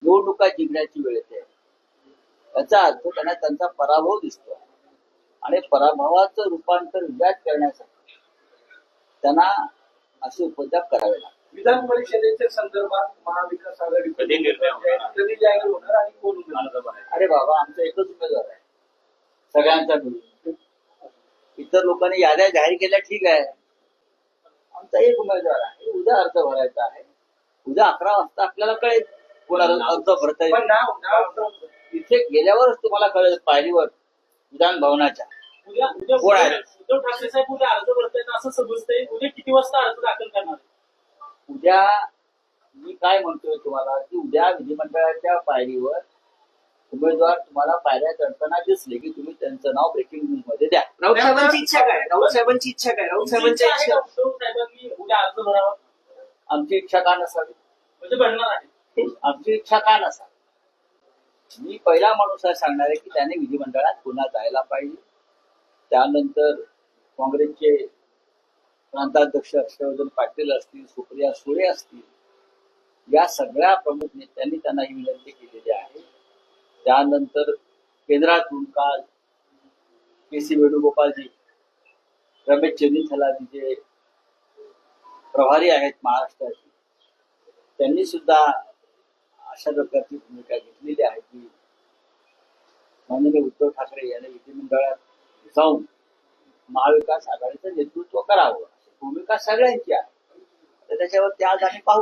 निवडणुका जिंकण्याची वेळ येते. याचा अर्थ त्यांना त्यांचा पराभव दिसतो आणि पराभवाचं रूपांतर विजयात करण्यासाठी त्यांना असे उपद्रव करावे लागतात. विधान परिषदेच्या संदर्भात महाविकास आघाडी कधी जाहीर होणार आणि कोण उमेदवार? अरे बाबा, आमचा एकच उमेदवार आहे सगळ्यांचा मिळून. इतर लोकांनी याद्या जाहीर केल्या ठीक आहे, आमचा एक उमेदवार आहे. उद्या अर्ज भरायचा आहे. उद्या 11 वाजता आपल्याला कळेल कोणाला अर्ज भरता येईल. तिथे गेल्यावरच तुम्हाला कळेल पायरीवर विधान भवनाच्या कोण आहे. उद्धव ठाकरे साहेब उद्या अर्ज भरतायत असं समजतंय. उद्या किती वाजता अर्ज दाखल करणार? उद्या मी काय म्हणतोय तुम्हाला की उद्या विधिमंडळाच्या पायरीवर उमेदवार तुम्हाला पायऱ्या चढताना दिसले की तुम्ही त्यांचं नाव ब्रेकिंग न्यूज मध्ये द्या. राऊत साहेबांची इच्छा काय? राऊत साहेबांची इच्छा काय? राऊत साहेबांच्या इच्छा उद्धव साहेबांनी उद्या अर्ज भरावा. आमची इच्छा का नसावी? म्हणजे भरणार आहे. आमची इच्छा का नसावी? मी पहिला माणूस आहे सांगणार आहे की त्याने विधिमंडळात पुन्हा जायला पाहिजे. त्यानंतर काँग्रेसचे प्रांताध्यक्ष हर्षवर्धन पाटील असतील, सुप्रिया सुळे असतील, या सगळ्या प्रमुख नेत्यांनी त्यांना ही विनंती केलेली आहे. त्यानंतर केंद्रातून काल के.सी. वेणुगोपालजी, रमेश चेन्नीथलाजी जे प्रभारी आहेत महाराष्ट्राचे, त्यांनी सुद्धा अशा प्रकारची भूमिका घेतलेली आहे की माननीय उद्धव ठाकरे यांनी विधिमंडळात जाऊन महाविकास आघाडीचं नेतृत्व करावं, अशी भूमिका सगळ्यांची आहे. तर त्याच्यावर आज आम्ही पाहू.